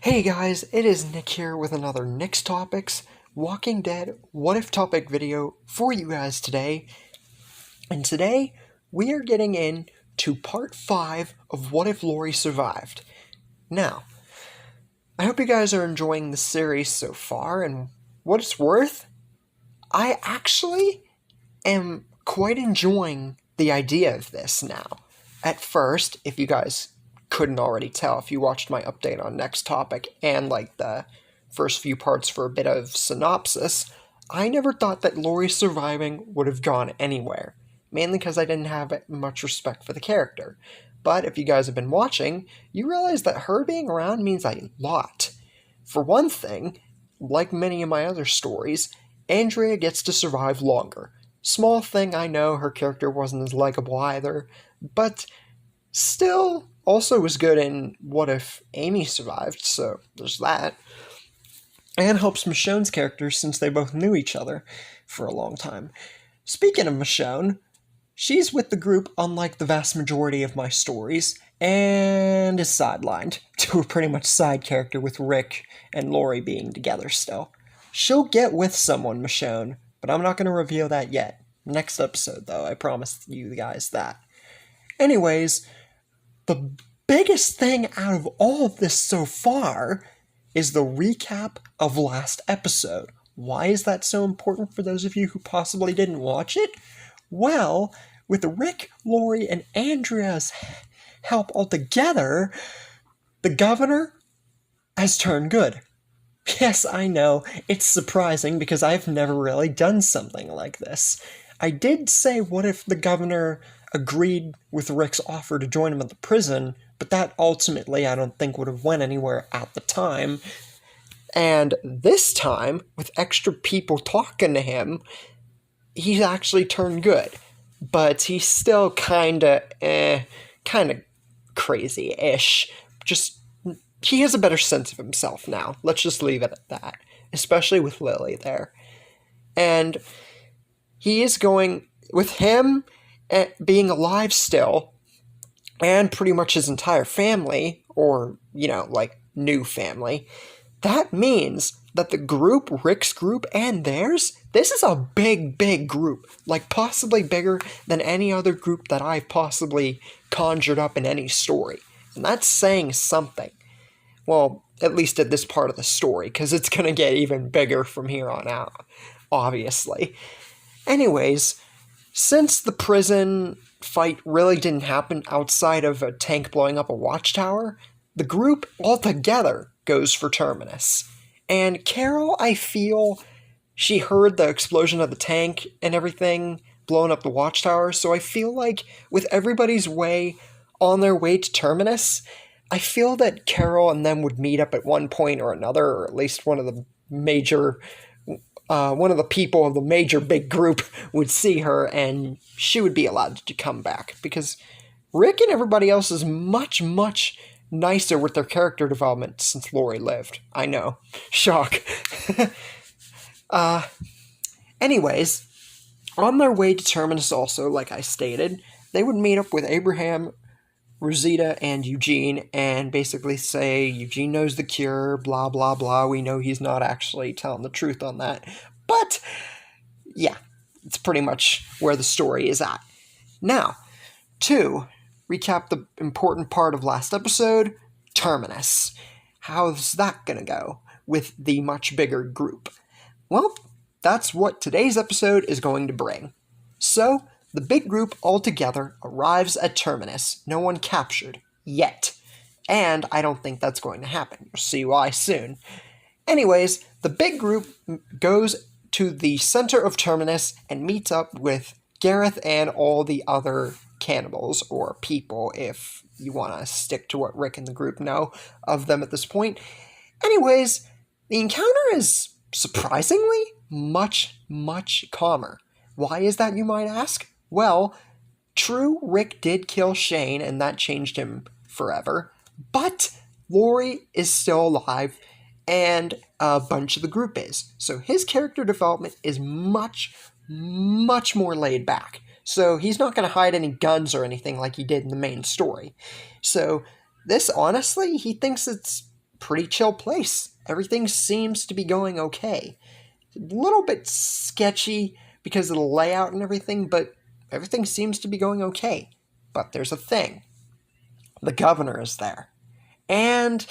Hey guys, it is Nick here with another Nick's Topics Walking Dead What If topic video for you guys today. And today we are getting into part 5 of What If Lori Survived. Now, I hope you guys are enjoying the series so far, and what it's worth, I actually am quite enjoying the idea of this now. At first, if you guys couldn't already tell, if you watched my update on Next Topic and like the first few parts for a bit of synopsis, I never thought that Lori surviving would have gone anywhere, mainly because I didn't have much respect for the character. But if you guys have been watching, you realize that her being around means a lot. For one thing, like many of my other stories, Andrea gets to survive longer. Small thing, I know, her character wasn't as likable either, but still also was good in What If Amy Survived, so there's that. And helps Michonne's character since they both knew each other for a long time. Speaking of Michonne, she's with the group unlike the vast majority of my stories, and is sidelined to a pretty much side character with Rick and Lori being together still. She'll get with someone, Michonne, but I'm not going to reveal that yet. Next episode, though, I promised you guys that. Anyways, the biggest thing out of all of this so far is the recap of last episode. Why is that so important for those of you who possibly didn't watch it? Well, with Rick, Lori, and Andrea's help all together, the governor has turned good. Yes, I know, it's surprising because I've never really done something like this. I did say what if the governor agreed with Rick's offer to join him at the prison, but that ultimately I don't think would have went anywhere at the time. And this time, with extra people talking to him, he's actually turned good. But he's still kinda crazy-ish. He has a better sense of himself now. Let's just leave it at that. Especially with Lily there. And he is going, with him being alive still, and pretty much his entire family, or, new family, that means that the group, Rick's group, and theirs, this is a big, big group. Like, possibly bigger than any other group that I've possibly conjured up in any story. And that's saying something. Well, at least at this part of the story, because it's going to get even bigger from here on out, obviously. Anyways, since the prison fight really didn't happen outside of a tank blowing up a watchtower, the group altogether goes for Terminus. And Carol, I feel, she heard the explosion of the tank and everything blowing up the watchtower, so I feel like with everybody's on their way to Terminus, I feel that Carol and them would meet up at one point or another, or at least one of the people of the major big group would see her, and she would be allowed to come back, because Rick and everybody else is much, much nicer with their character development since Lori lived. I know. Shock. Anyways, on their way to Terminus also, like I stated, they would meet up with Abraham, Rosita, and Eugene, and basically say, Eugene knows the cure, blah, blah, blah. We know he's not actually telling the truth on that. But, yeah, it's pretty much where the story is at. Now, to recap the important part of last episode, Terminus. How's that gonna go with the much bigger group? Well, that's what today's episode is going to bring. So, the big group altogether arrives at Terminus, no one captured, yet. And I don't think that's going to happen. You'll see why soon. Anyways, the big group goes to the center of Terminus and meets up with Gareth and all the other cannibals, or people, if you want to stick to what Rick and the group know of them at this point. Anyways, the encounter is surprisingly much, much calmer. Why is that, you might ask? Well, true, Rick did kill Shane, and that changed him forever, but Lori is still alive, and a bunch of the group is. So his character development is much, much more laid back. So he's not going to hide any guns or anything like he did in the main story. So this, honestly, he thinks it's pretty chill place. Everything seems to be going okay. A little bit sketchy because of the layout and everything, but everything seems to be going okay. But there's a thing. The governor is there. And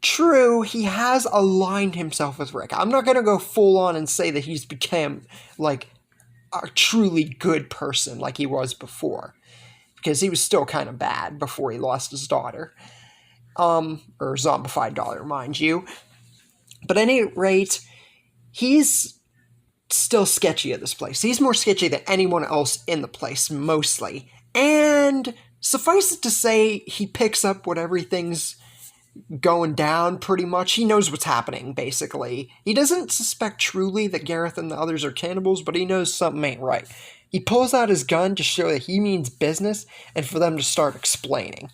true, he has aligned himself with Rick. I'm not going to go full on and say that he's become, like, a truly good person like he was before. Because he was still kind of bad before he lost his daughter. Or zombified daughter, mind you. But at any rate, he's still sketchy at this place. He's more sketchy than anyone else in the place, mostly. And suffice it to say, he picks up what everything's going down, pretty much. He knows what's happening, basically. He doesn't suspect truly that Gareth and the others are cannibals, but he knows something ain't right. He pulls out his gun to show that he means business, and for them to start explaining.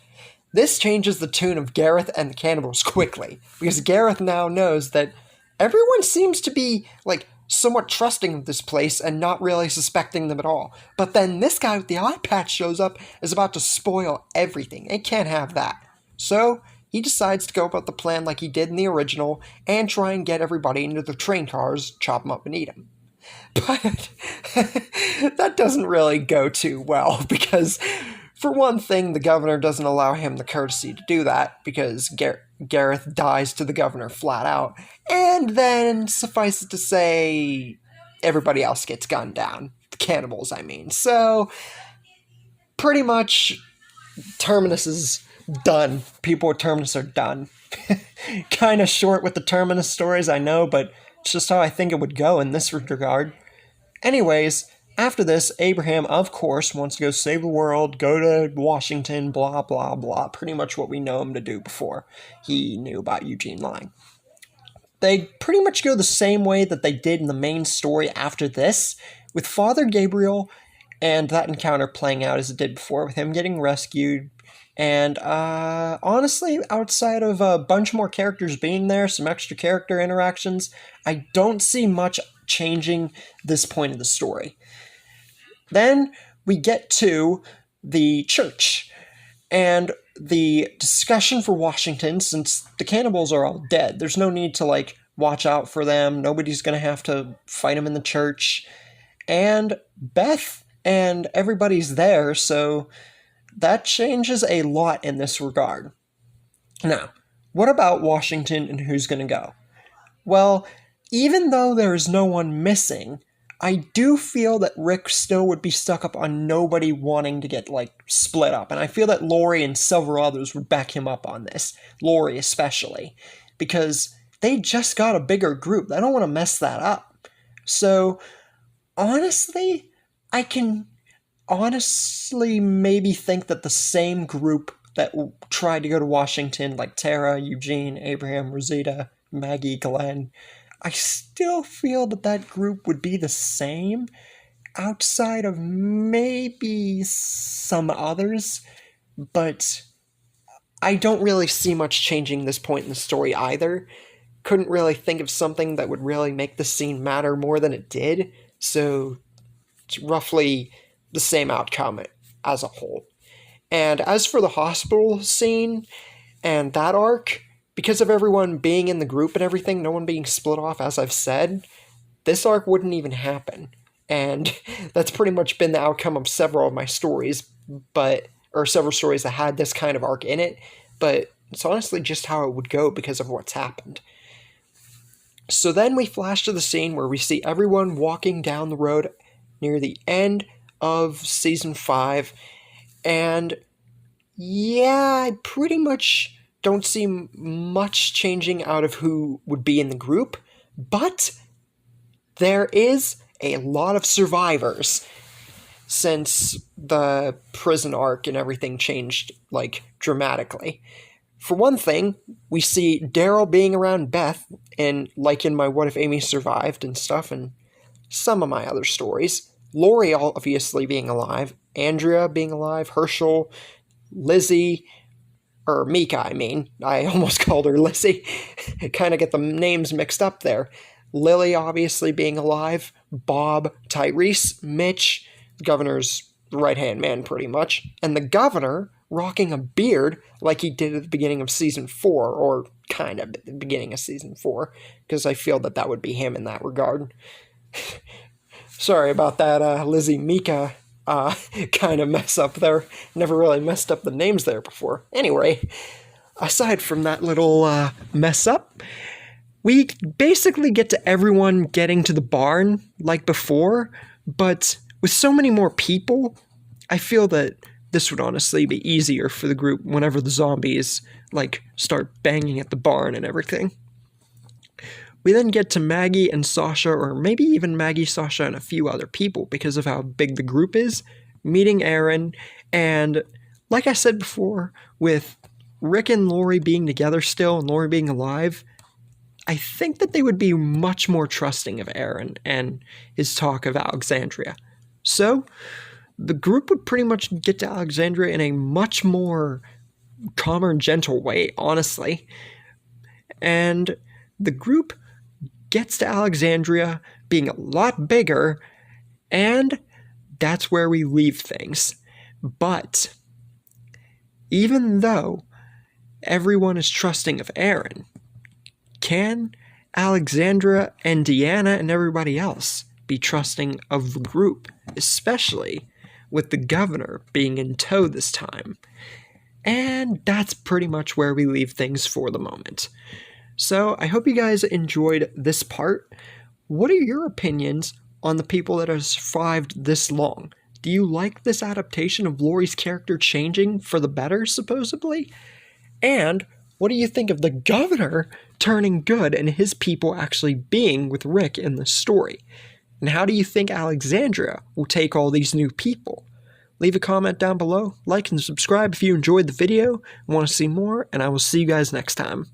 This changes the tune of Gareth and the cannibals quickly, because Gareth now knows that everyone seems to be, like, somewhat trusting of this place and not really suspecting them at all. But then this guy with the eye patch shows up, is about to spoil everything. They can't have that. So he decides to go about the plan like he did in the original and try and get everybody into the train cars, chop them up and eat them. But that doesn't really go too well because, for one thing, the governor doesn't allow him the courtesy to do that because Gareth dies to the governor flat out. And then, suffice it to say, everybody else gets gunned down. The cannibals, I mean. So, pretty much, Terminus is done. People at Terminus are done. Kind of short with the Terminus stories, I know, but it's just how I think it would go in this regard. Anyways, after this, Abraham, of course, wants to go save the world, go to Washington, blah, blah, blah. Pretty much what we know him to do before he knew about Eugene lying. They pretty much go the same way that they did in the main story after this, with Father Gabriel and that encounter playing out as it did before, with him getting rescued. And honestly, outside of a bunch more characters being there, some extra character interactions, I don't see much changing this point of the story. Then we get to the church and the discussion for Washington, since the cannibals are all dead. There's no need to, like, watch out for them. Nobody's going to have to fight them in the church. And Beth and everybody's there, so that changes a lot in this regard. Now, what about Washington and who's going to go? Well, even though there is no one missing, I do feel that Rick still would be stuck up on nobody wanting to get, like, split up. And I feel that Lori and several others would back him up on this. Lori especially. Because they just got a bigger group. They don't want to mess that up. So, honestly, I can honestly maybe think that the same group that tried to go to Washington, like Tara, Eugene, Abraham, Rosita, Maggie, Glenn, I still feel that that group would be the same outside of maybe some others, but I don't really see much changing this point in the story either. Couldn't really think of something that would really make the scene matter more than it did, so it's roughly the same outcome as a whole. And as for the hospital scene and that arc, because of everyone being in the group and everything, no one being split off, as I've said, this arc wouldn't even happen. And that's pretty much been the outcome of several of my stories, or several stories that had this kind of arc in it, but it's honestly just how it would go because of what's happened. So then we flash to the scene where we see everyone walking down the road near the end of Season 5, and yeah, I pretty much don't see much changing out of who would be in the group, but there is a lot of survivors since the prison arc and everything changed, like, dramatically. For one thing, we see Daryl being around Beth, and like in my What If Amy Survived and stuff, and some of my other stories. Lori obviously being alive, Andrea being alive, Herschel, Lizzie, or Mika, I mean. I almost called her Lizzie. Kind of get the names mixed up there. Lily obviously being alive, Bob, Tyrese, Mitch, the governor's right-hand man pretty much, and the governor rocking a beard like he did at the beginning of Season 4, or kind of at the beginning of Season 4, because I feel that that would be him in that regard. Sorry about that, Lizzie Mika kind of mess up there. Never really messed up the names there before. Anyway, aside from that little mess up, we basically get to everyone getting to the barn like before, but with so many more people, I feel that this would honestly be easier for the group whenever the zombies, like, start banging at the barn and everything. We then get to Maggie and Sasha, or maybe even Maggie, Sasha, and a few other people because of how big the group is, meeting Aaron, and like I said before, with Rick and Lori being together still and Lori being alive, I think that they would be much more trusting of Aaron and his talk of Alexandria. So, the group would pretty much get to Alexandria in a much more calmer and gentle way, honestly. And the group gets to Alexandria being a lot bigger, and that's where we leave things. But even though everyone is trusting of Aaron, can Alexandria and Deanna and everybody else be trusting of the group, especially with the governor being in tow this time? And that's pretty much where we leave things for the moment. So I hope you guys enjoyed this part. What are your opinions on the people that have survived this long? Do you like this adaptation of Lori's character changing for the better, supposedly? And what do you think of the governor turning good and his people actually being with Rick in the story? And how do you think Alexandria will take all these new people? Leave a comment down below, like and subscribe if you enjoyed the video and want to see more, and I will see you guys next time.